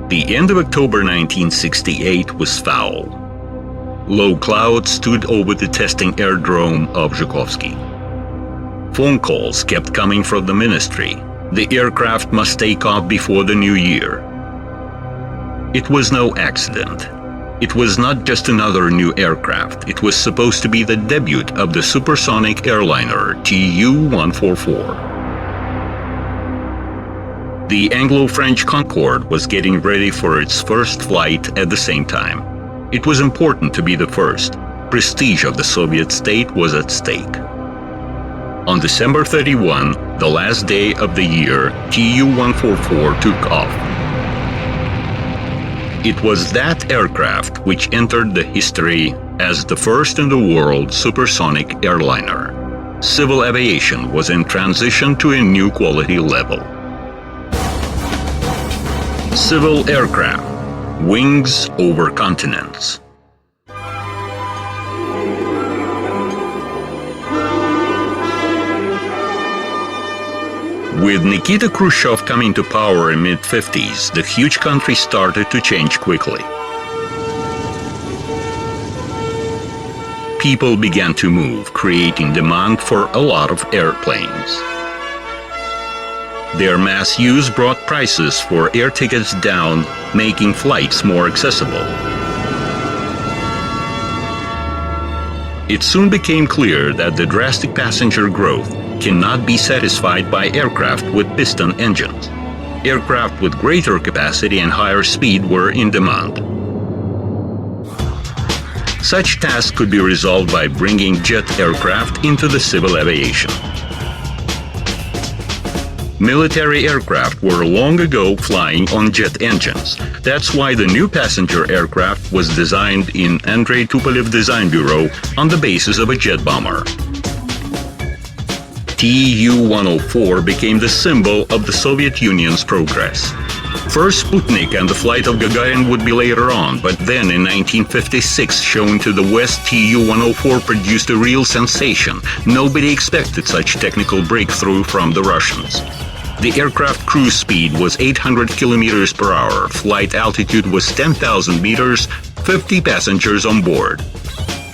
The end of October 1968 was foul. Low clouds stood over the testing aerodrome of Zhukovsky. Phone calls kept coming from the ministry. The aircraft must take off before the new year. It was no accident. It was not just another new aircraft. It was supposed to be the debut of the supersonic airliner Tu-144. The Anglo-French Concorde was getting ready for its first flight at the same time. It was important to be the first. Prestige of the Soviet state was at stake. On December 31, the last day of the year, Tu-144 took off. It was that aircraft which entered the history as the first in the world supersonic airliner. Civil aviation was in transition to a new quality level. Civil aircraft. Wings over continents. With Nikita Khrushchev coming to power in mid-50s, the huge country started to change quickly. People began to move, creating demand for a lot of airplanes. Their mass use brought prices for air tickets down, making flights more accessible. It soon became clear that the drastic passenger growth cannot be satisfied by aircraft with piston engines. Aircraft with greater capacity and higher speed were in demand. Such tasks could be resolved by bringing jet aircraft into the civil aviation. Military aircraft were long ago flying on jet engines. That's why the new passenger aircraft was designed in Andrei Tupolev Design Bureau on the basis of a jet bomber. Tu-104 became the symbol of the Soviet Union's progress. First Sputnik and the flight of Gagarin would be later on, but then in 1956, shown to the West, Tu-104 produced a real sensation. Nobody expected such technical breakthrough from the Russians. The aircraft cruise speed was 800 kilometers per hour, flight altitude was 10,000 meters, 50 passengers on board.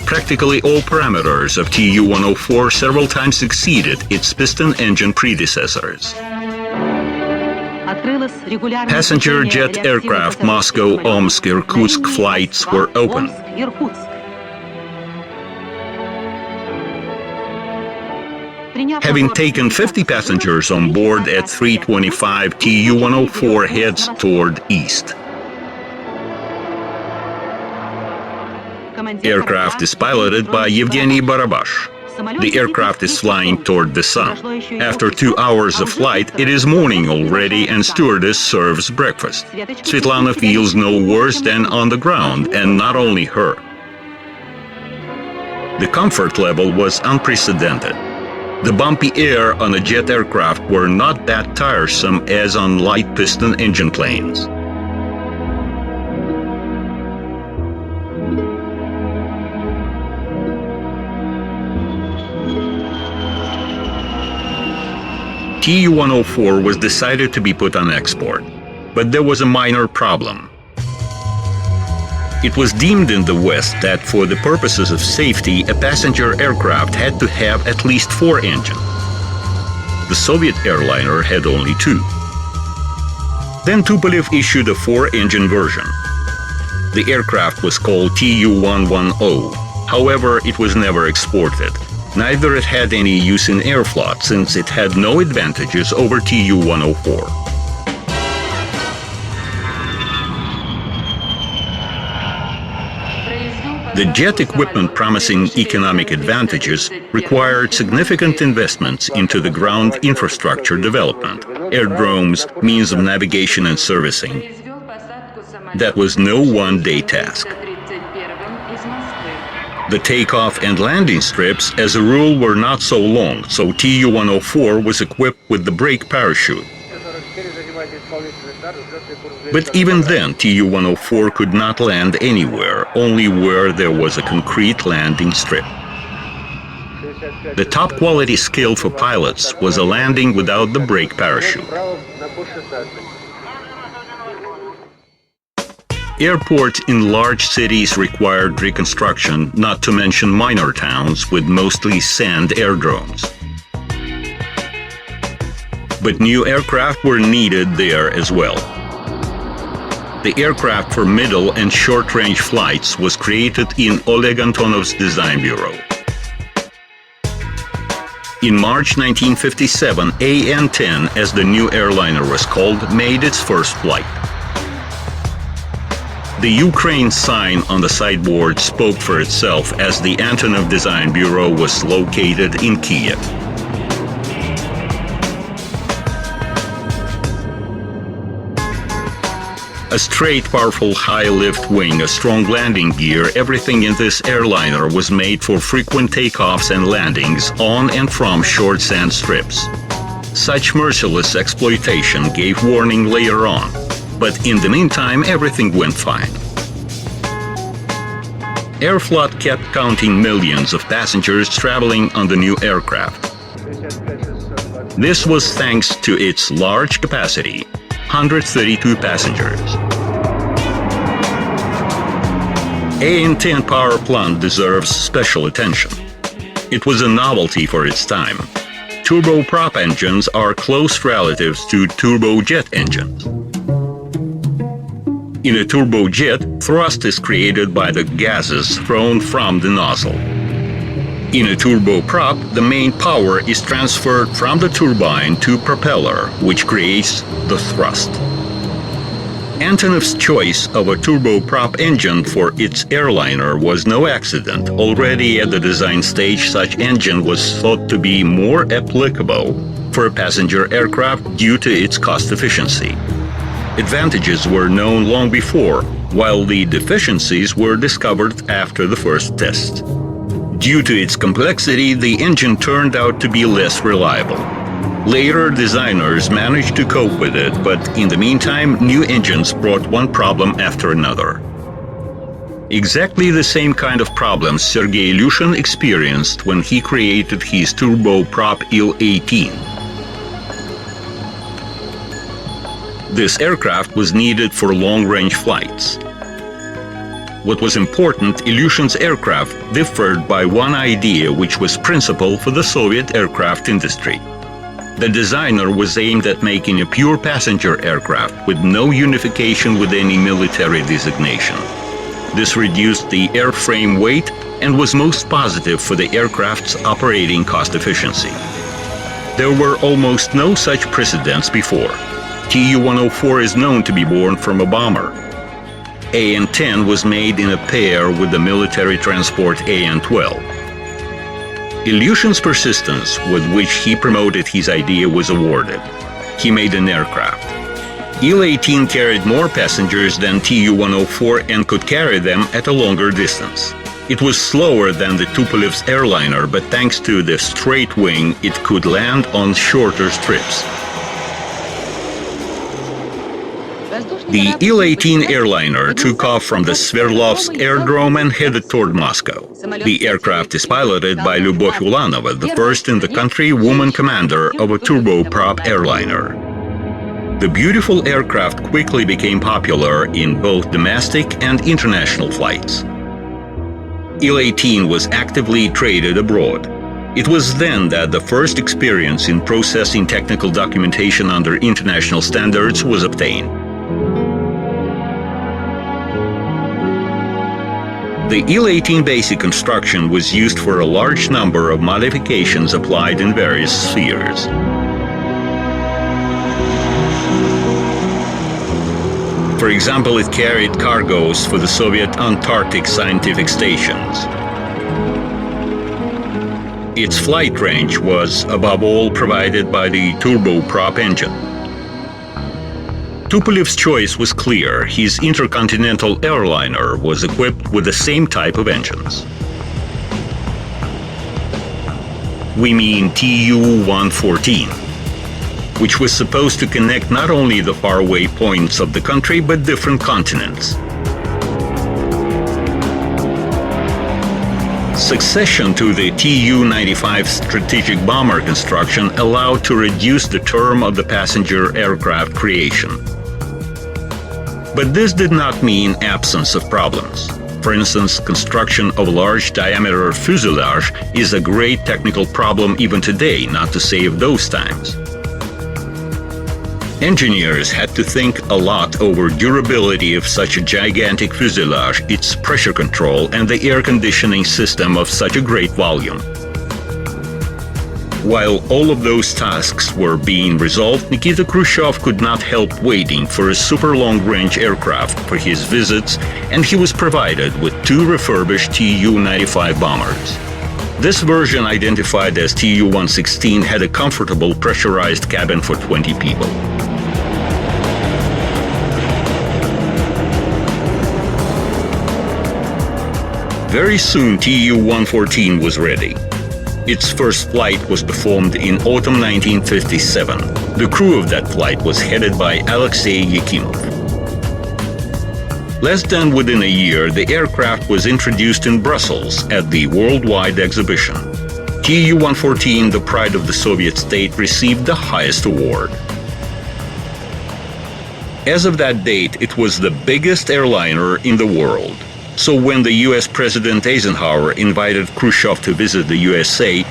Practically all parameters of Tu-104 several times exceeded its piston engine predecessors. Passenger jet aircraft Moscow-Omsk-Irkutsk flights were open. Having taken 50 passengers on board at 3:25, Tu-104 heads toward east. Aircraft is piloted by Yevgeny Barabash. The aircraft is flying toward the sun. After 2 hours of flight, it is morning already and stewardess serves breakfast. Svetlana feels no worse than on the ground, and not only her. The comfort level was unprecedented. The bumpy air on a jet aircraft were not that tiresome as on light piston engine planes. Tu-104 was decided to be put on export, but there was a minor problem. It was deemed in the West that for the purposes of safety, a passenger aircraft had to have at least 4 engines. The Soviet airliner had only 2. Then Tupolev issued a 4-engine version. The aircraft was called Tu-110. However, it was never exported. Neither it had any use in airfloat, since it had no advantages over Tu-104. The jet equipment promising economic advantages required significant investments into the ground infrastructure development, aerodromes, means of navigation and servicing. That was no one-day task. The takeoff and landing strips, as a rule, were not so long, so Tu-104 was equipped with the brake parachute. But even then, Tu-104 could not land anywhere, only where there was a concrete landing strip. The top quality skill for pilots was a landing without the brake parachute. Airports in large cities required reconstruction, not to mention minor towns with mostly sand aerodromes. But new aircraft were needed there as well. The aircraft for middle and short-range flights was created in Oleg Antonov's design bureau. In March 1957, AN-10, as the new airliner was called, made its first flight. The Ukraine sign on the sideboard spoke for itself, as the Antonov Design Bureau was located in Kiev. A straight, powerful, high-lift wing, a strong landing gear, everything in this airliner was made for frequent takeoffs and landings on and from short sand strips. Such merciless exploitation gave warning later on, but in the meantime everything went fine. Aeroflot kept counting millions of passengers traveling on the new aircraft. This was thanks to its large capacity, 132 passengers. AN-10 power plant deserves special attention. It was a novelty for its time. Turboprop engines are close relatives to turbojet engines. In a turbojet, thrust is created by the gases thrown from the nozzle. In a turboprop, the main power is transferred from the turbine to propeller, which creates the thrust. Antonov's choice of a turboprop engine for its airliner was no accident. Already at the design stage, such engine was thought to be more applicable for a passenger aircraft due to its cost efficiency. Advantages were known long before, while the deficiencies were discovered after the first test. Due to its complexity, the engine turned out to be less reliable. Later designers managed to cope with it, but in the meantime, new engines brought one problem after another. Exactly the same kind of problems Sergei Ilyushin experienced when he created his turboprop Il-18. This aircraft was needed for long-range flights. What was important, Ilyushin's aircraft differed by one idea which was principal for the Soviet aircraft industry. The designer was aimed at making a pure passenger aircraft with no unification with any military designation. This reduced the airframe weight and was most positive for the aircraft's operating cost efficiency. There were almost no such precedents before. Tu-104 is known to be born from a bomber. AN-10 was made in a pair with the military transport AN-12. Ilyushin's persistence with which he promoted his idea was awarded. He made an aircraft. Il-18 carried more passengers than Tu-104 and could carry them at a longer distance. It was slower than the Tupolev's airliner, but thanks to the straight wing, it could land on shorter strips. The Il-18 airliner took off from the Sverdlovsk aerodrome and headed toward Moscow. The aircraft is piloted by Lyubov Ulanova, the first in the country woman commander of a turboprop airliner. The beautiful aircraft quickly became popular in both domestic and international flights. Il-18 was actively traded abroad. It was then that the first experience in processing technical documentation under international standards was obtained. The Il-18 basic construction was used for a large number of modifications applied in various spheres. For example, it carried cargoes for the Soviet Antarctic scientific stations. Its flight range was, above all, provided by the turboprop engine. Tupolev's choice was clear. His intercontinental airliner was equipped with the same type of engines. We mean Tu-114, which was supposed to connect not only the faraway points of the country, but different continents. Succession to the Tu-95 strategic bomber construction allowed to reduce the term of the passenger aircraft creation. But this did not mean absence of problems. For instance, construction of large diameter fuselage is a great technical problem even today, not to say of those times. Engineers had to think a lot over durability of such a gigantic fuselage, its pressure control, and the air conditioning system of such a great volume. While all of those tasks were being resolved, Nikita Khrushchev could not help waiting for a super long-range aircraft for his visits, and he was provided with 2 refurbished Tu-95 bombers. This version, identified as Tu-116, had a comfortable pressurized cabin for 20 people. Very soon, Tu-114 was ready. Its first flight was performed in autumn 1957. The crew of that flight was headed by Alexei Yakimov. Less than within a year, the aircraft was introduced in Brussels at the Worldwide Exhibition. Tu-114, the pride of the Soviet state, received the highest award. As of that date, it was the biggest airliner in the world. So when the US President Eisenhower invited Khrushchev to visit the USA,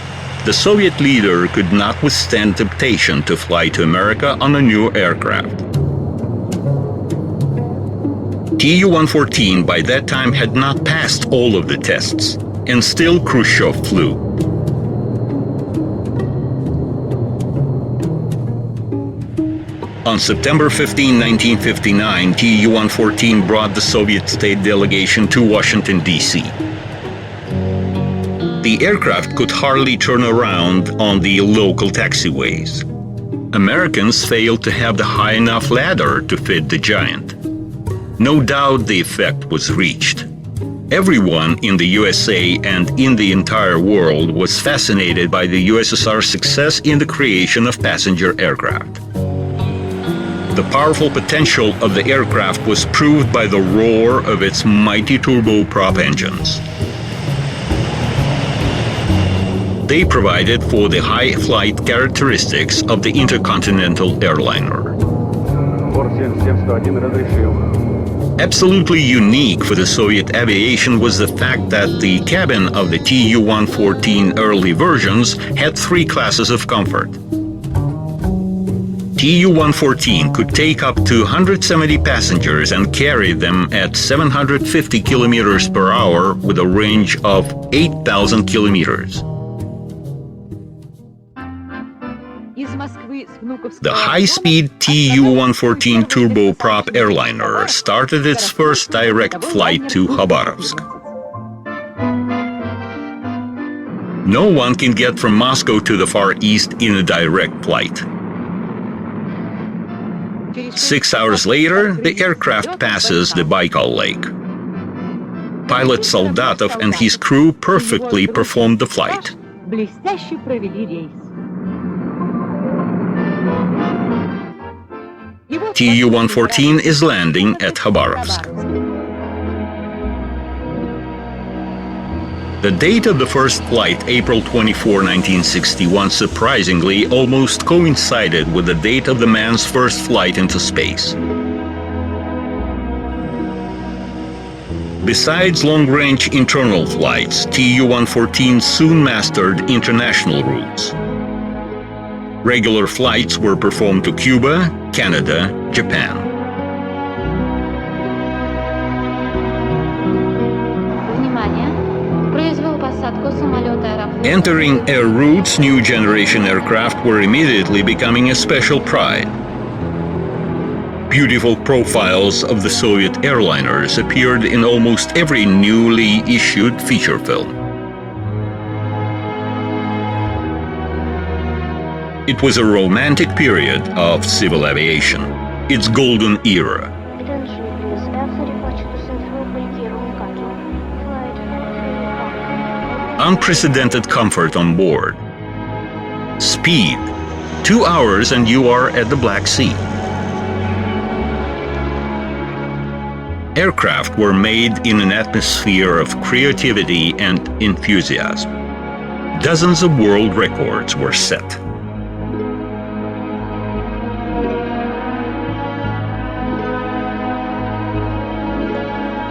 the Soviet leader could not withstand temptation to fly to America on a new aircraft. Tu-114 by that time had not passed all of the tests, and still Khrushchev flew. On September 15, 1959, Tu-114 brought the Soviet state delegation to Washington, D.C. The aircraft could hardly turn around on the local taxiways. Americans failed to have the high enough ladder to fit the giant. No doubt the effect was reached. Everyone in the USA and in the entire world was fascinated by the USSR's success in the creation of passenger aircraft. The powerful potential of the aircraft was proved by the roar of its mighty turboprop engines. They provided for the high flight characteristics of the intercontinental airliner. Absolutely unique for the Soviet aviation was the fact that the cabin of the Tu-114 early versions had 3 classes of comfort. Tu-114 could take up to 170 passengers and carry them at 750 kilometers per hour with a range of 8,000 kilometers. The high-speed Tu-114 turboprop airliner started its first direct flight to Khabarovsk. No one can get from Moscow to the Far East in a direct flight. 6 hours later, the aircraft passes the Baikal Lake. Pilot Soldatov and his crew perfectly performed the flight. Tu-114 is landing at Khabarovsk. The date of the first flight, April 24, 1961, surprisingly almost coincided with the date of the man's first flight into space. Besides long-range internal flights, Tu-114 soon mastered international routes. Regular flights were performed to Cuba, Canada, Japan. Entering air routes, new generation aircraft were immediately becoming a special pride. Beautiful profiles of the Soviet airliners appeared in almost every newly issued feature film. It was a romantic period of civil aviation, its golden era. Unprecedented comfort on board. Speed. 2 hours and you are at the Black Sea. Aircraft were made in an atmosphere of creativity and enthusiasm. Dozens of world records were set.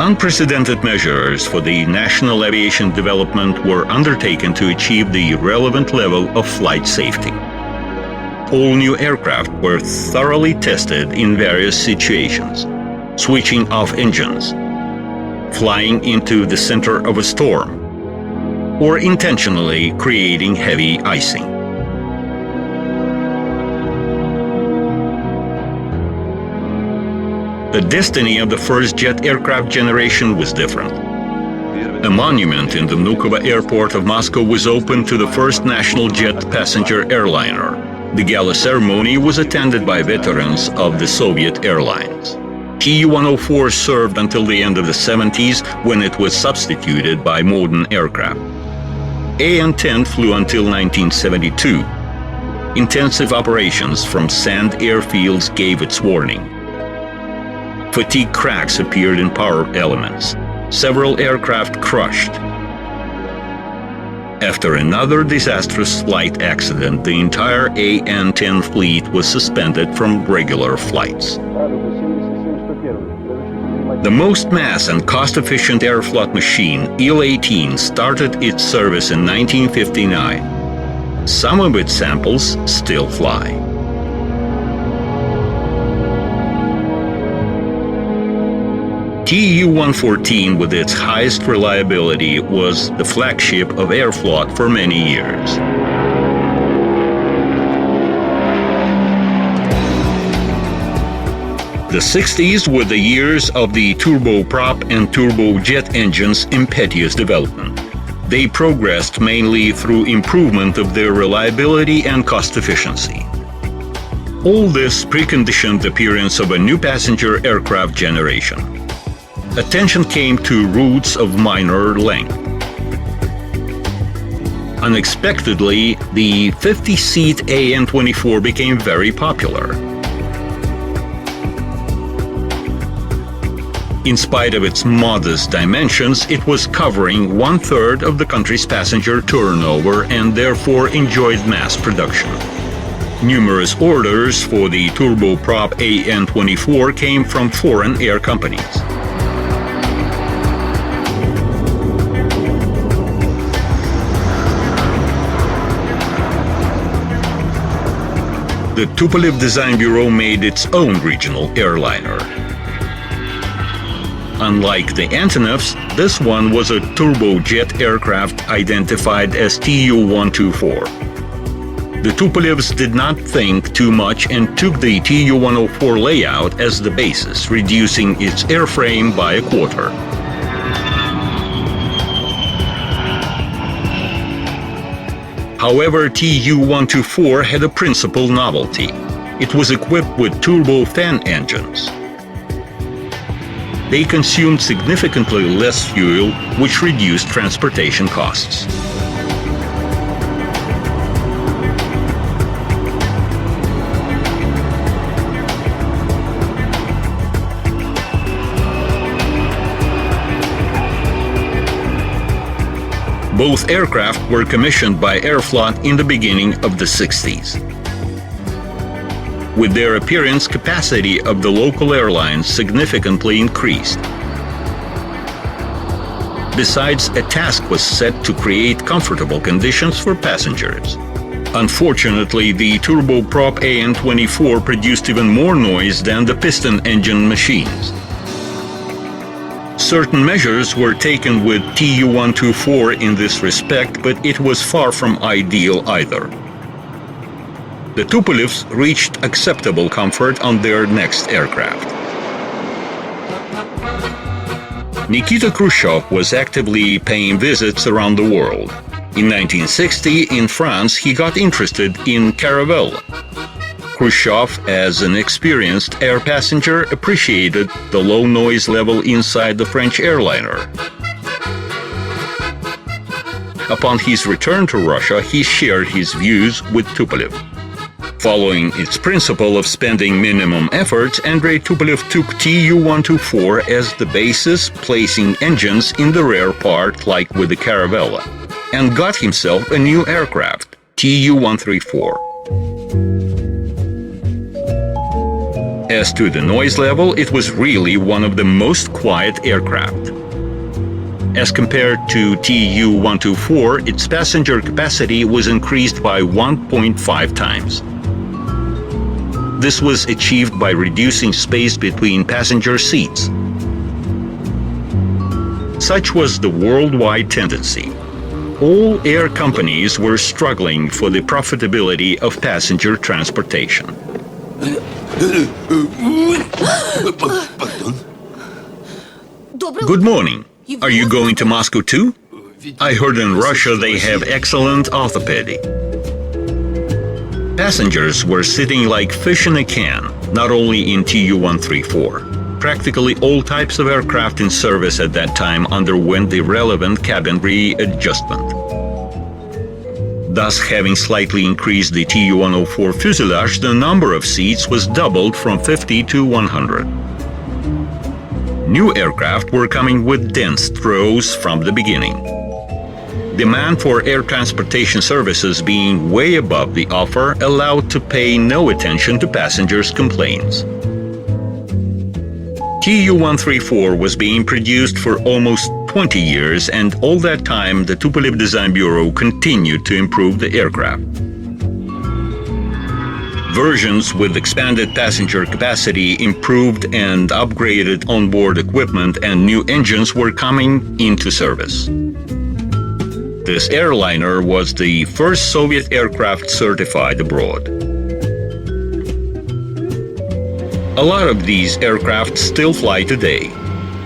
Unprecedented measures for the national aviation development were undertaken to achieve the relevant level of flight safety. All new aircraft were thoroughly tested in various situations: switching off engines, flying into the center of a storm, or intentionally creating heavy icing. The destiny of the first jet aircraft generation was different. A monument in the Vnukovo airport of Moscow was opened to the first national jet passenger airliner. The gala ceremony was attended by veterans of the Soviet airlines. Tu-104 served until the end of the 70s, when it was substituted by modern aircraft. An-10 flew until 1972. Intensive operations from sand airfields gave its warning. Fatigue cracks appeared in power elements. Several aircraft crushed. After another disastrous flight accident, the entire An-10 fleet was suspended from regular flights. The most mass and cost-efficient Aeroflot machine, Il-18, started its service in 1959. Some of its samples still fly. Tu-114, with its highest reliability, was the flagship of Aeroflot for many years. The 60s were the years of the turboprop and turbojet engines' impetuous development. They progressed mainly through improvement of their reliability and cost efficiency. All this preconditioned the appearance of a new passenger aircraft generation. Attention came to routes of minor length. Unexpectedly, the 50-seat An-24 became very popular. In spite of its modest dimensions, it was covering 1/3 of the country's passenger turnover and therefore enjoyed mass production. Numerous orders for the turboprop An-24 came from foreign air companies. The Tupolev Design Bureau made its own regional airliner. Unlike the Antonovs, this one was a turbojet aircraft identified as Tu-124. The Tupolevs did not think too much and took the Tu-104 layout as the basis, reducing its airframe by a quarter. However, Tu-124 had a principal novelty. It was equipped with turbofan engines. They consumed significantly less fuel, which reduced transportation costs. Both aircraft were commissioned by Aeroflot in the beginning of the 60s. With their appearance, capacity of the local airlines significantly increased. Besides, a task was set to create comfortable conditions for passengers. Unfortunately, the turboprop An-24 produced even more noise than the piston engine machines. Certain measures were taken with Tu-124 in this respect, but it was far from ideal either. The Tupolevs reached acceptable comfort on their next aircraft. Nikita Khrushchev was actively paying visits around the world. In 1960, in France, he got interested in Caravelle. Khrushchev, as an experienced air passenger, appreciated the low noise level inside the French airliner. Upon his return to Russia, he shared his views with Tupolev. Following its principle of spending minimum effort, Andrei Tupolev took Tu-124 as the basis, placing engines in the rear part like with the Caravelle, and got himself a new aircraft, Tu-134. As to the noise level, it was really one of the most quiet aircraft. As compared to Tu-124, its passenger capacity was increased by 1.5 times. This was achieved by reducing space between passenger seats. Such was the worldwide tendency. All air companies were struggling for the profitability of passenger transportation. Good morning. Are you going to Moscow too? I heard in Russia they have excellent orthopedy. Passengers were sitting like fish in a can, not only in Tu-134. Practically all types of aircraft in service at that time underwent the relevant cabin readjustment. Thus, having slightly increased the Tu-104 fuselage, the number of seats was doubled from 50 to 100. New aircraft were coming with dense throws from the beginning. Demand for air transportation services being way above the offer allowed to pay no attention to passengers' complaints. Tu-134 was being produced for almost 20 years, and all that time the Tupolev Design Bureau continued to improve the aircraft. Versions with expanded passenger capacity, improved and upgraded onboard equipment, and new engines were coming into service. This airliner was the first Soviet aircraft certified abroad. A lot of these aircraft still fly today.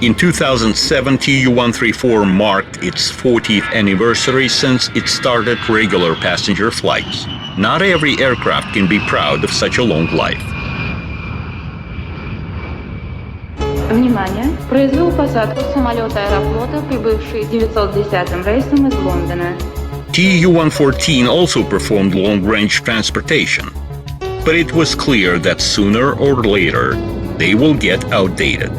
In 2007, Tu-134 marked its 40th anniversary since it started regular passenger flights. Not every aircraft can be proud of such a long life. Внимание! Произвел посадку самолета Аэрофлота, прибывший 910-м рейсом из Лондона. Tu-114 also performed long-range transportation, but it was clear that sooner or later they will get outdated.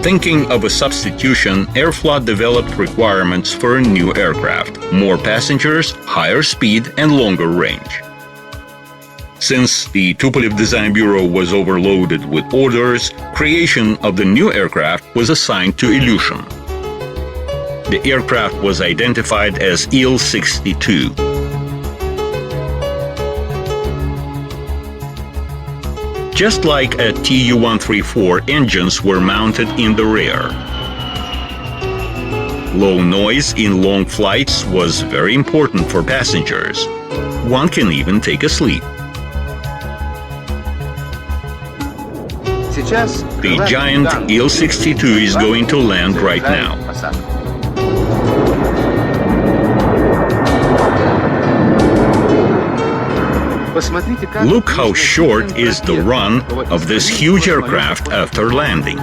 Thinking of a substitution, Aeroflot developed requirements for a new aircraft: more passengers, higher speed, and longer range. Since the Tupolev Design Bureau was overloaded with orders, creation of the new aircraft was assigned to Ilyushin. The aircraft was identified as Il-62. Just like at Tu-134, engines were mounted in the rear. Low noise in long flights was very important for passengers. One can even take a sleep. The giant Il-62 is going to land right now. Look how short is the run of this huge aircraft after landing.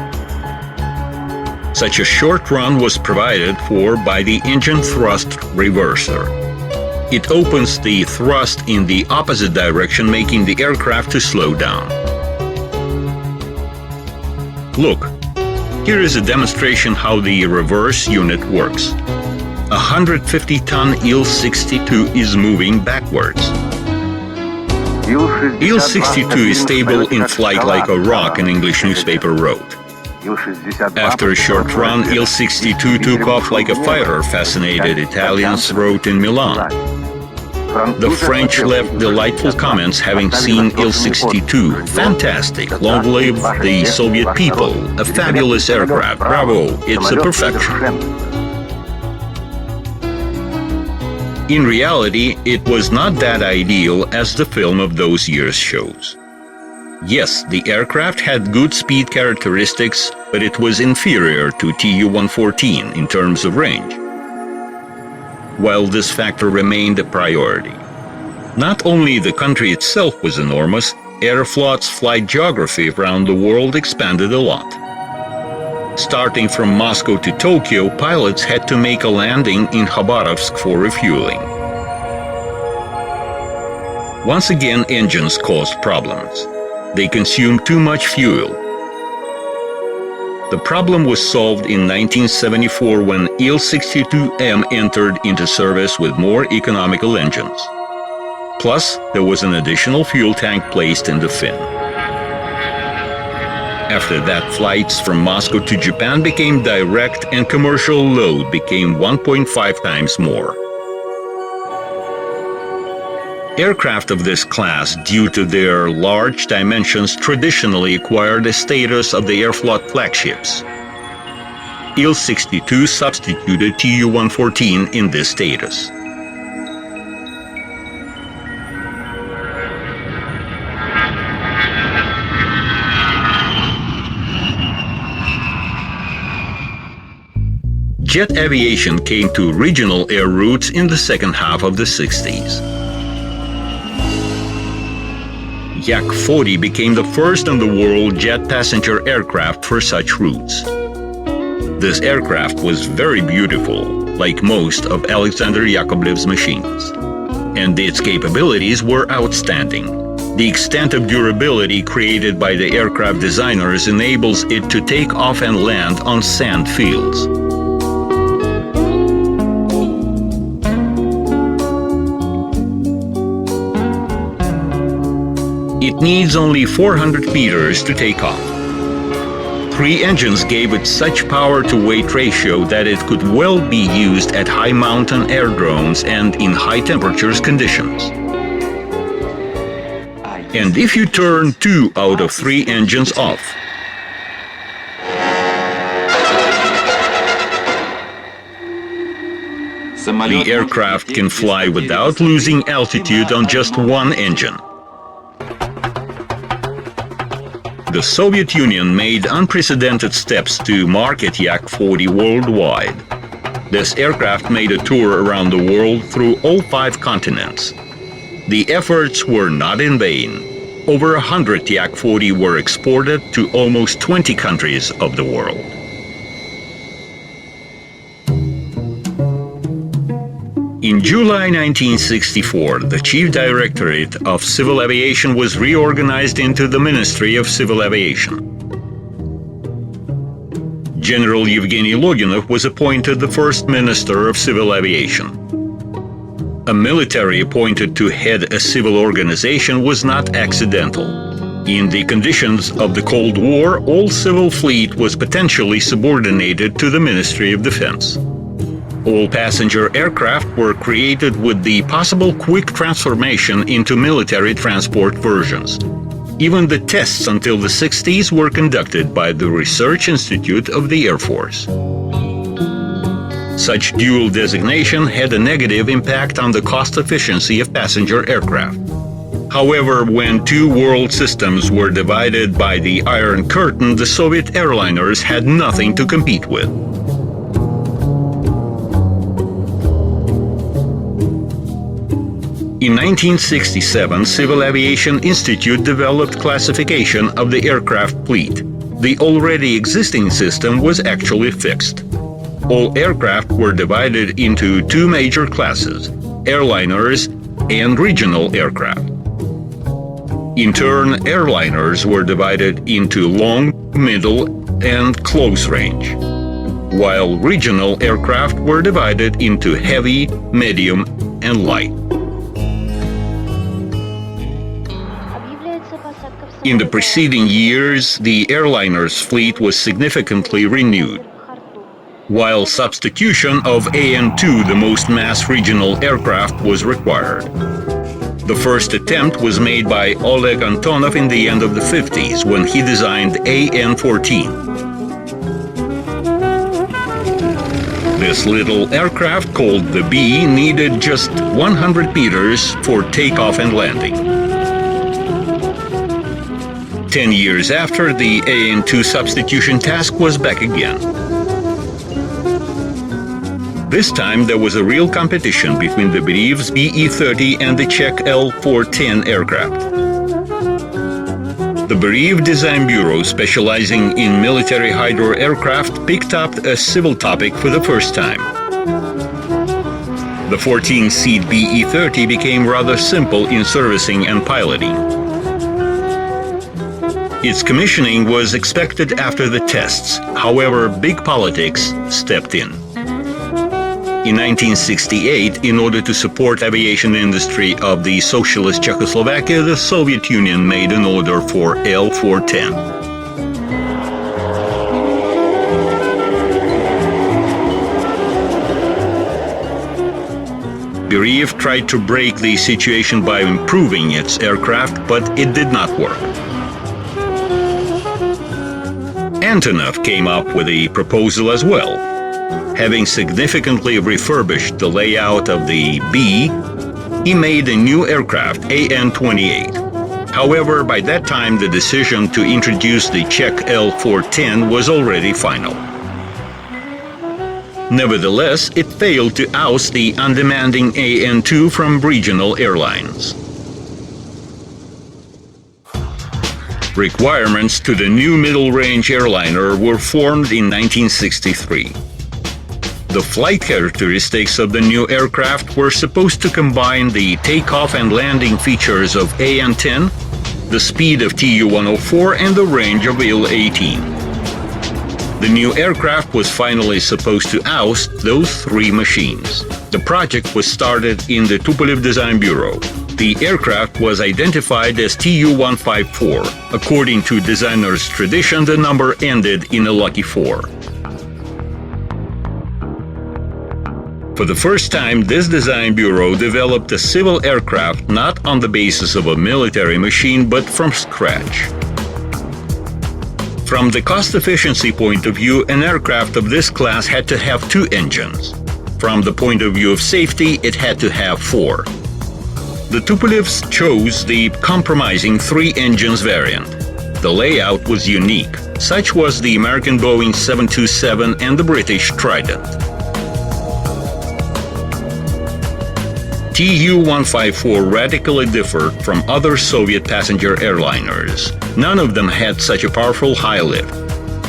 Such a short run was provided for by the engine thrust reverser. It opens the thrust in the opposite direction, making the aircraft to slow down. Look, here is a demonstration how the reverse unit works. A 150-ton Il-62 is moving backwards. Il-62 is stable in flight like a rock, an English newspaper wrote. After a short run, Il-62 took off like a fighter, fascinated Italians wrote in Milan. The French left delightful comments having seen Il-62. Fantastic, long live the Soviet people, a fabulous aircraft, bravo, it's a perfection. In reality, it was not that ideal as the film of those years shows. Yes, the aircraft had good speed characteristics, but it was inferior to Tu-114 in terms of range. While this factor remained a priority. Not only the country itself was enormous, Aeroflot's flight geography around the world expanded a lot. Starting from Moscow to Tokyo, pilots had to make a landing in Khabarovsk for refueling. Once again, engines caused problems. They consumed too much fuel. The problem was solved in 1974 when Il-62M entered into service with more economical engines. Plus, there was an additional fuel tank placed in the fin. After that, flights from Moscow to Japan became direct and commercial load became 1.5 times more. Aircraft of this class, due to their large dimensions, traditionally acquired the status of the Airflot flagships. Il-62 substituted Tu-114 in this status. Jet aviation came to regional air routes in the second half of the 60s. Yak-40 became the first in the world jet passenger aircraft for such routes. This aircraft was very beautiful, like most of Alexander Yakovlev's machines, and its capabilities were outstanding. The extent of durability created by the aircraft designers enables it to take off and land on sand fields. It needs only 400 meters to take off. 3 engines gave it such power-to-weight ratio that it could well be used at high mountain aerodromes and in high temperatures conditions. And if you turn 2 out of 3 engines off, the aircraft can fly without losing altitude on just 1 engine. The Soviet Union made unprecedented steps to market Yak-40 worldwide. This aircraft made a tour around the world through all 5 continents. The efforts were not in vain. Over 100 Yak-40 were exported to almost 20 countries of the world. In July 1964, the Chief Directorate of Civil Aviation was reorganized into the Ministry of Civil Aviation. General Yevgeny Loginov was appointed the first Minister of Civil Aviation. A military appointed to head a civil organization was not accidental. In the conditions of the Cold War, all civil fleet was potentially subordinated to the Ministry of Defense. All passenger aircraft were created with the possible quick transformation into military transport versions. Even the tests until the 60s were conducted by the Research Institute of the Air Force. Such dual designation had a negative impact on the cost efficiency of passenger aircraft. However, when 2 world systems were divided by the Iron Curtain, the Soviet airliners had nothing to compete with. In 1967, Civil Aviation Institute developed classification of the aircraft fleet. The already existing system was actually fixed. All aircraft were divided into 2 major classes, airliners and regional aircraft. In turn, airliners were divided into long, middle, and close range, while regional aircraft were divided into heavy, medium, and light. In the preceding years, the airliners' fleet was significantly renewed, while substitution of AN-2, the most mass regional aircraft, was required. The first attempt was made by Oleg Antonov in the end of the 50s, when he designed AN-14. This little aircraft, called the B, needed just 100 meters for takeoff and landing. 10 years after, the AN-2 substitution task was back again. This time there was a real competition between the Beriyev's BE-30 and the Czech L-410 aircraft. The Beriyev Design Bureau, specializing in military hydro aircraft, picked up a civil topic for the first time. The 14-seat BE-30 became rather simple in servicing and piloting. Its commissioning was expected after the tests. However, big politics stepped in. In 1968, in order to support aviation industry of the socialist Czechoslovakia, the Soviet Union made an order for L-410. Churyk tried to break the situation by improving its aircraft, but it did not work. Antonov came up with a proposal as well. Having significantly refurbished the layout of the B, he made a new aircraft, AN-28. However, by that time the decision to introduce the Czech L-410 was already final. Nevertheless, it failed to oust the undemanding AN-2 from regional airlines. Requirements to the new middle-range airliner were formed in 1963. The flight characteristics of the new aircraft were supposed to combine the takeoff and landing features of AN-10, the speed of Tu-104, and the range of Il-18. The new aircraft was finally supposed to oust those three machines. The project was started in the Tupolev Design Bureau. The aircraft was identified as Tu-154. According to designer's tradition, the number ended in a lucky 4. For the first time, this design bureau developed a civil aircraft not on the basis of a military machine, but from scratch. From the cost efficiency point of view, an aircraft of this class had to have 2 engines. From the point of view of safety, it had to have 4. The Tupolevs chose the compromising 3 engines variant. The layout was unique. Such was the American Boeing 727 and the British Trident. Tu-154 radically differed from other Soviet passenger airliners. None of them had such a powerful high lift.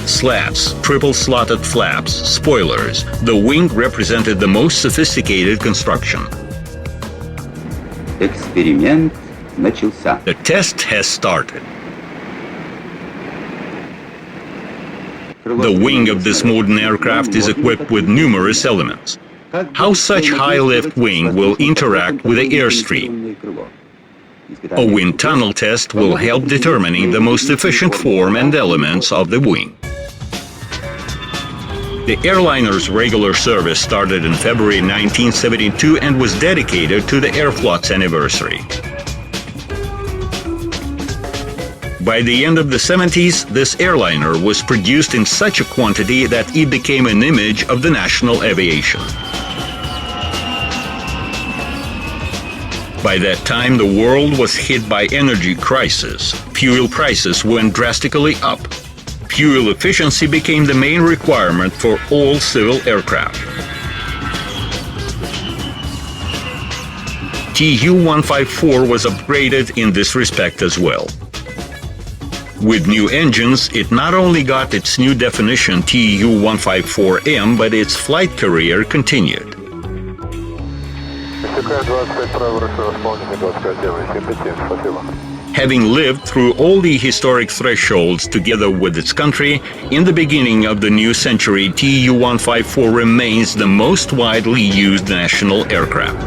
Slats, triple-slotted flaps, spoilers. The wing represented the most sophisticated construction. Эксперимент начался. The test has started. The wing of this modern aircraft is equipped with numerous elements. How such high-lift wing will interact with the airstream. A wind tunnel test will help determining the most efficient form and elements of the wing. The airliner's regular service started in February 1972 and was dedicated to the Airflot's anniversary. By the end of the 70s, this airliner was produced in such a quantity that it became an image of the national aviation. By that time, the world was hit by energy crisis. Fuel prices went drastically up. Fuel efficiency became the main requirement for all civil aircraft. Tu-154 was upgraded in this respect as well. With new engines, it not only got its new definition Tu-154M, but its flight career continued. Having lived through all the historic thresholds together with its country, in the beginning of the new century, Tu-154 remains the most widely used national aircraft.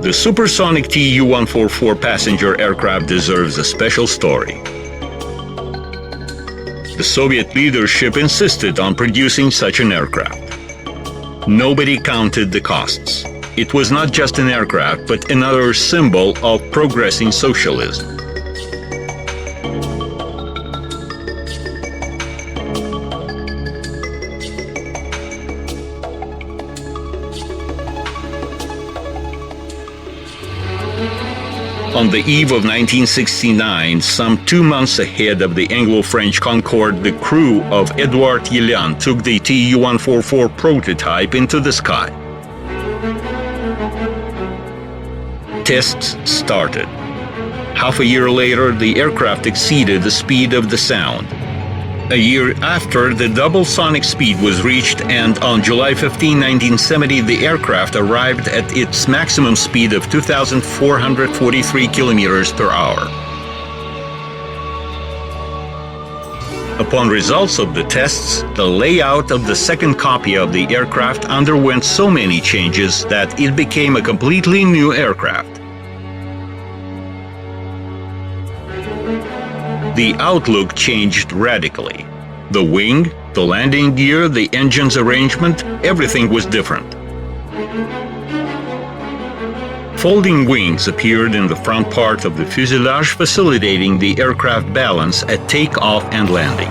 The supersonic Tu-144 passenger aircraft deserves a special story. The Soviet leadership insisted on producing such an aircraft. Nobody counted the costs. It was not just an aircraft, but another symbol of progressing socialism. On the eve of 1969, some 2 months ahead of the Anglo-French Concorde, the crew of Edouard Gillian took the Tu-144 prototype into the sky. Tests started. Half a year later, the aircraft exceeded the speed of the sound. A year after, the double sonic speed was reached, and on July 15, 1970, the aircraft arrived at its maximum speed of 2,443 kilometers per hour. Upon results of the tests, the layout of the second copy of the aircraft underwent so many changes that it became a completely new aircraft. The outlook changed radically. The wing, the landing gear, the engine's arrangement, everything was different. Folding wings appeared in the front part of the fuselage, facilitating the aircraft balance at takeoff and landing.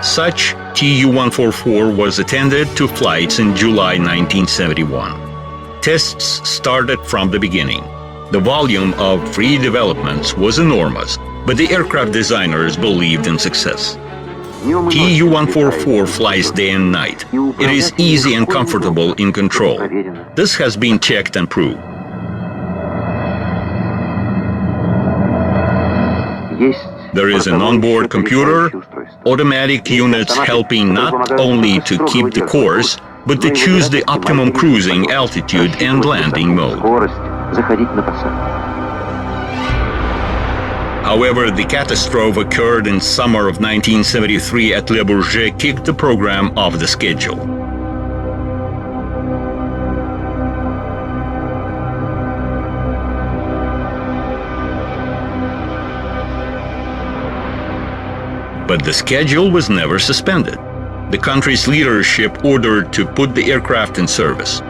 Such Tu-144 was attended to flights in July 1971. Tests started from the beginning. The volume of free developments was enormous, but the aircraft designers believed in success. Tu-144 flies day and night. It is easy and comfortable in control. This has been checked and proved. There is an onboard computer, automatic units helping not only to keep the course, but to choose the optimum cruising altitude and landing mode. However, the catastrophe occurred in summer of 1973 at Le Bourget kicked the program off the schedule. But the schedule was never suspended. The country's leadership ordered to put the aircraft in service.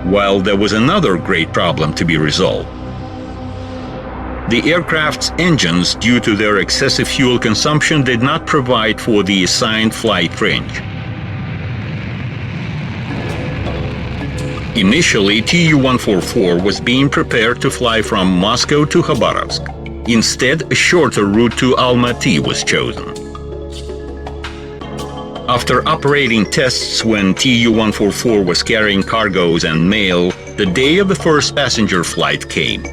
While there was another great problem to be resolved. The aircraft's engines, due to their excessive fuel consumption, did not provide for the assigned flight range. Initially, Tu-144 was being prepared to fly from Moscow to Khabarovsk. Instead, a shorter route to Almaty was chosen. After operating tests when Tu-144 was carrying cargoes and mail, the day of the first passenger flight came.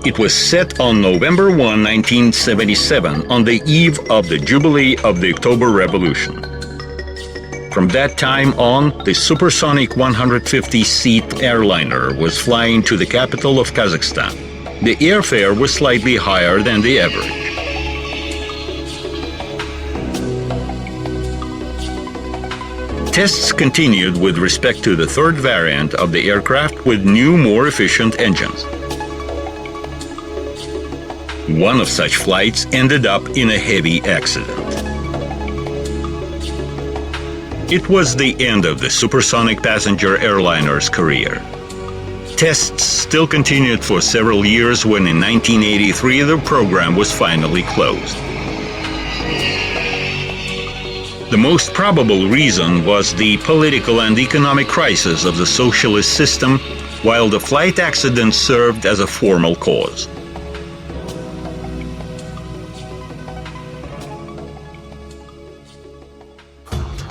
It was set on November 1, 1977, on the eve of the Jubilee of the October Revolution. From that time on, the supersonic 150-seat airliner was flying to the capital of Kazakhstan. The airfare was slightly higher than the average. Tests continued with respect to the third variant of the aircraft with new, more efficient engines. One of such flights ended up in a heavy accident. It was the end of the supersonic passenger airliner's career. Tests still continued for several years when in 1983 the program was finally closed. The most probable reason was the political and economic crisis of the socialist system, while the flight accident served as a formal cause.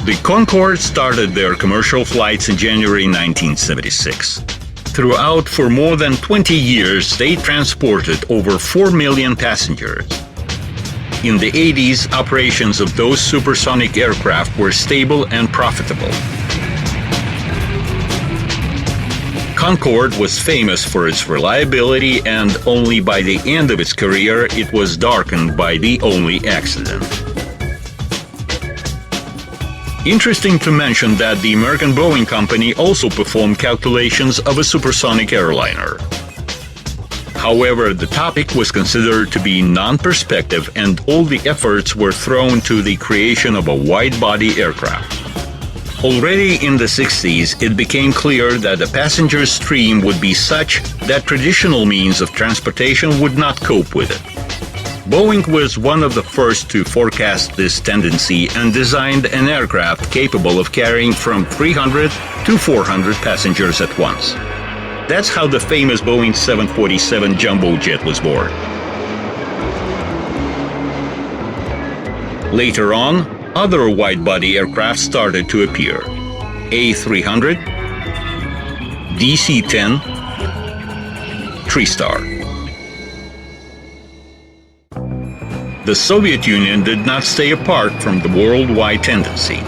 The Concorde started their commercial flights in January 1976. Throughout, for more than 20 years, they transported over 4 million passengers. In the 80s, operations of those supersonic aircraft were stable and profitable. Concorde was famous for its reliability, and only by the end of its career it was darkened by the only accident. Interesting to mention that the American Boeing Company also performed calculations of a supersonic airliner. However, the topic was considered to be non-perspective and all the efforts were thrown to the creation of a wide-body aircraft. Already in the 60s, it became clear that the passenger stream would be such that traditional means of transportation would not cope with it. Boeing was one of the first to forecast this tendency and designed an aircraft capable of carrying from 300 to 400 passengers at once. That's how the famous Boeing 747 jumbo jet was born. Later on, other wide-body aircraft started to appear. A300, DC-10, TriStar. The Soviet Union did not stay apart from the worldwide tendency.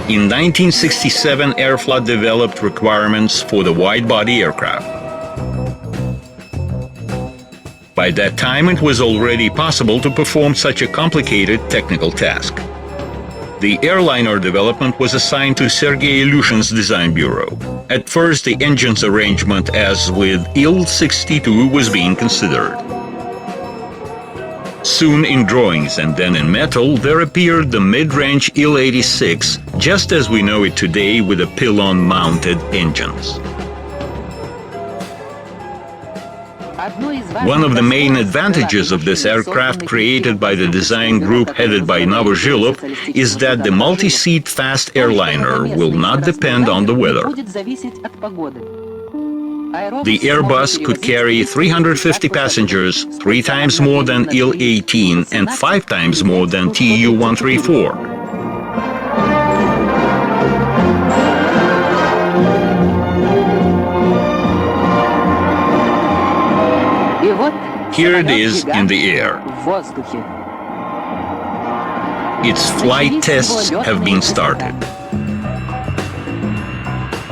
In 1967, Aeroflot developed requirements for the wide-body aircraft. By that time, it was already possible to perform such a complicated technical task. The airliner development was assigned to Sergei Ilyushin's design bureau. At first, the engine's arrangement, as with Il-62, was being considered. Soon in drawings and then in metal, there appeared the mid-range Il-86, just as we know it today with the pylon-mounted engines. One of the main advantages of this aircraft created by the design group headed by Novozhilov is that the multi-seat fast airliner will not depend on the weather. The Airbus could carry 350 passengers, 3 times more than Il-18 and 5 times more than Tu-134. Here it is in the air. Its flight tests have been started.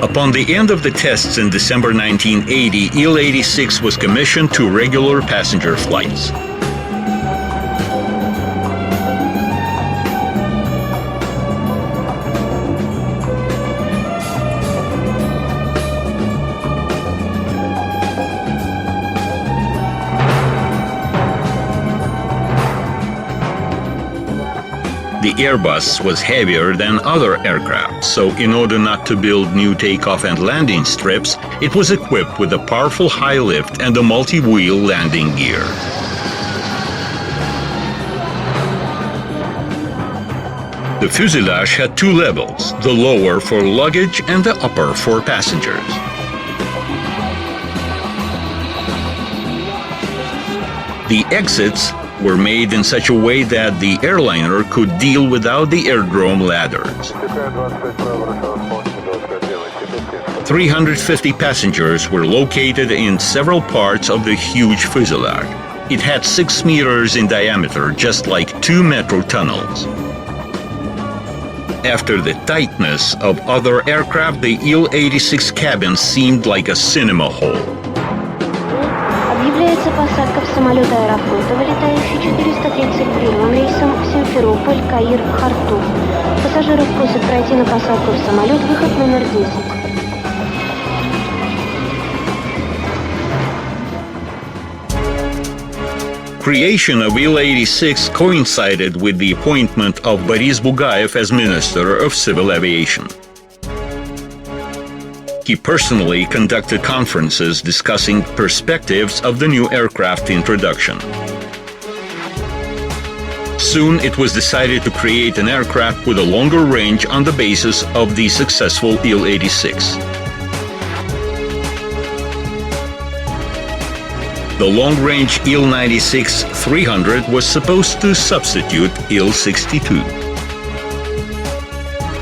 Upon the end of the tests in December 1980, Il-86 was commissioned to regular passenger flights. The Airbus was heavier than other aircraft, so in order not to build new takeoff and landing strips, it was equipped with a powerful high lift and a multi-wheel landing gear. The fuselage had 2 levels, the lower for luggage and the upper for passengers. The exits were made in such a way that the airliner could deal without the airdrome ladders. 350 passengers were located in several parts of the huge fuselage. It had 6 meters in diameter, just like 2 metro tunnels. After the tightness of other aircraft, the Il-86 cabin seemed like a cinema hall. Объявляется посадка в самолет Аэрофлота, вылетающий 431 рейсом Симферополь, Каир, Хартум. Пассажиров просят пройти на посадку в самолет, выход номер 10. Creation of Il-86 coincided with the appointment of Boris Bugayev as Minister of Civil Aviation. He personally conducted conferences discussing perspectives of the new aircraft introduction. Soon it was decided to create an aircraft with a longer range on the basis of the successful Il-86. The long-range Il-96-300 was supposed to substitute Il-62.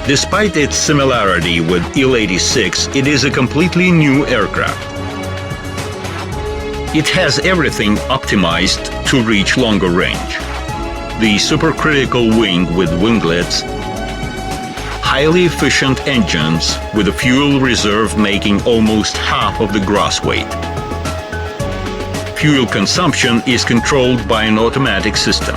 Despite its similarity with Il-86, it is a completely new aircraft. It has everything optimized to reach longer range. The supercritical wing with winglets, highly efficient engines with a fuel reserve making almost half of the gross weight. Fuel consumption is controlled by an automatic system.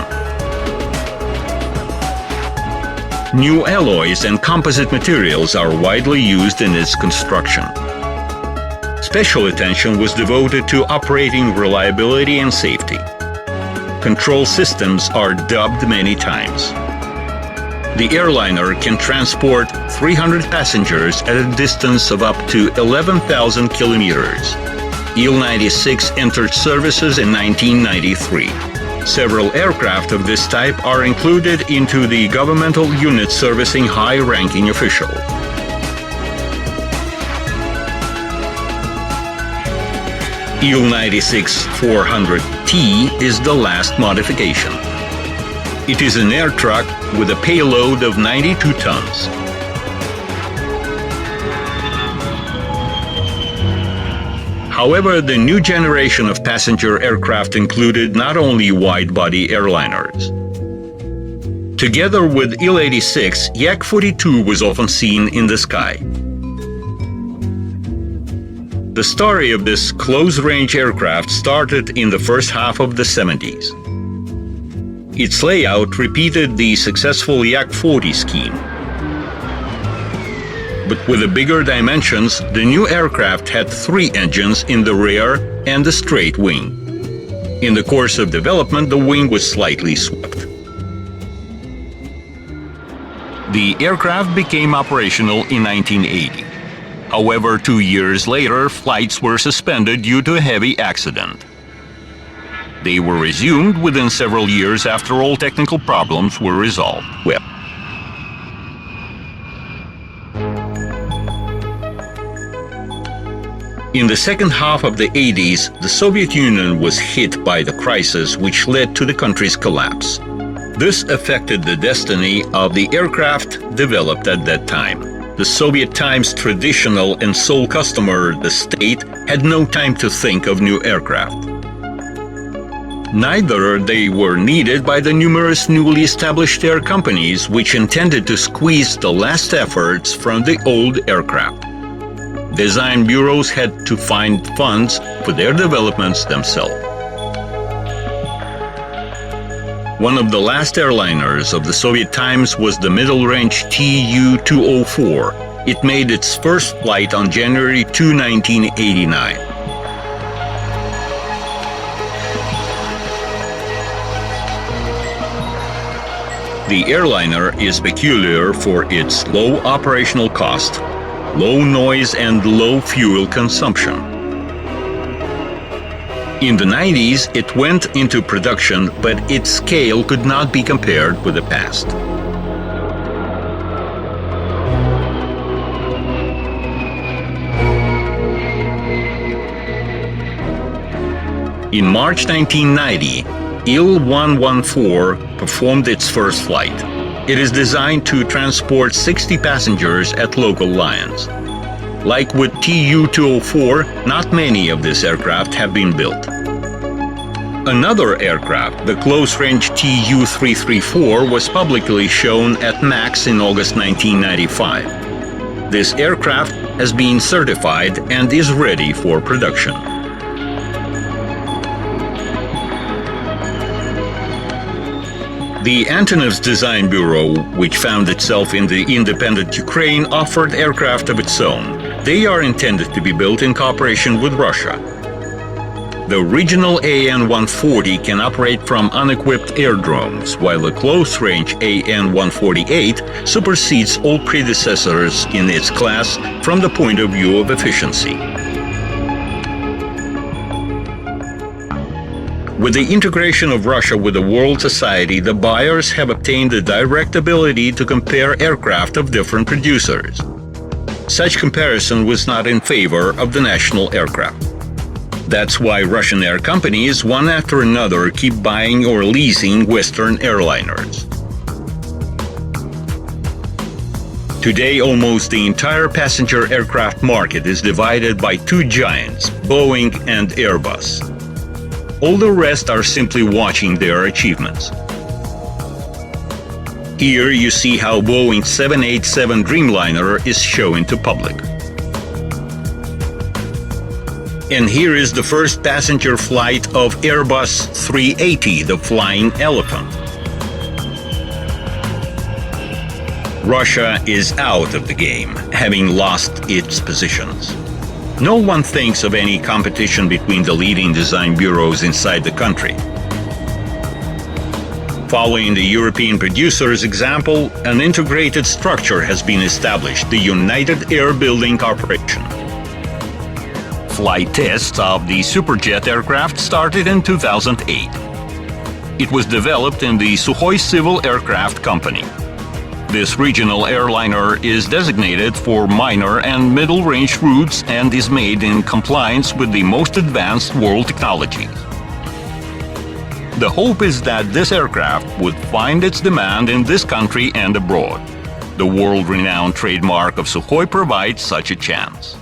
New alloys and composite materials are widely used in its construction. Special attention was devoted to operating reliability and safety. Control systems are dubbed many times. The airliner can transport 300 passengers at a distance of up to 11,000 kilometers. Il-96 entered services in 1993. Several aircraft of this type are included into the governmental unit servicing high-ranking officials. Il-96-400T is the last modification. It is an air truck with a payload of 92 tons. However, the new generation of passenger aircraft included not only wide-body airliners. Together with Il-86, Yak-42 was often seen in the sky. The story of this close-range aircraft started in the first half of the 70s. Its layout repeated the successful Yak-40 scheme. But with the bigger dimensions, the new aircraft had 3 engines in the rear and a straight wing. In the course of development, the wing was slightly swept. The aircraft became operational in 1980. However, 2 years later, flights were suspended due to a heavy accident. They were resumed within several years after all technical problems were resolved. Well, in the second half of the 80s, the Soviet Union was hit by the crisis which led to the country's collapse. This affected the destiny of the aircraft developed at that time. The Soviet Times' traditional and sole customer, the state, had no time to think of new aircraft. Neither they were needed by the numerous newly established air companies which intended to squeeze the last efforts from the old aircraft. Design bureaus had to find funds for their developments themselves. One of the last airliners of the Soviet times was the middle-range Tu-204. It made its first flight on January 2, 1989. The airliner is peculiar for its low operational cost, low noise and low fuel consumption. In the 90s, it went into production, but its scale could not be compared with the past. In March 1990, Il-114 performed its first flight. It is designed to transport 60 passengers at local lines. Like with Tu-204, not many of these aircraft have been built. Another aircraft, the close-range Tu-334, was publicly shown at MAX in August 1995. This aircraft has been certified and is ready for production. The Antonov's Design Bureau, which found itself in the independent Ukraine, offered aircraft of its own. They are intended to be built in cooperation with Russia. The original AN-140 can operate from unequipped aerodromes, while the close-range AN-148 supersedes all predecessors in its class from the point of view of efficiency. With the integration of Russia with the world society, the buyers have obtained the direct ability to compare aircraft of different producers. Such comparison was not in favor of the national aircraft. That's why Russian air companies, one after another, keep buying or leasing Western airliners. Today, almost the entire passenger aircraft market is divided by 2 giants, Boeing and Airbus. All the rest are simply watching their achievements. Here you see how Boeing 787 Dreamliner is shown to public. And here is the first passenger flight of Airbus 380, the Flying Elephant. Russia is out of the game, having lost its positions. No one thinks of any competition between the leading design bureaus inside the country. Following the European producer's example, an integrated structure has been established, the United Air Building Corporation. Flight tests of the Superjet aircraft started in 2008. It was developed in the Sukhoi Civil Aircraft Company. This regional airliner is designated for minor and middle-range routes and is made in compliance with the most advanced world technologies. The hope is that this aircraft would find its demand in this country and abroad. The world-renowned trademark of Sukhoi provides such a chance.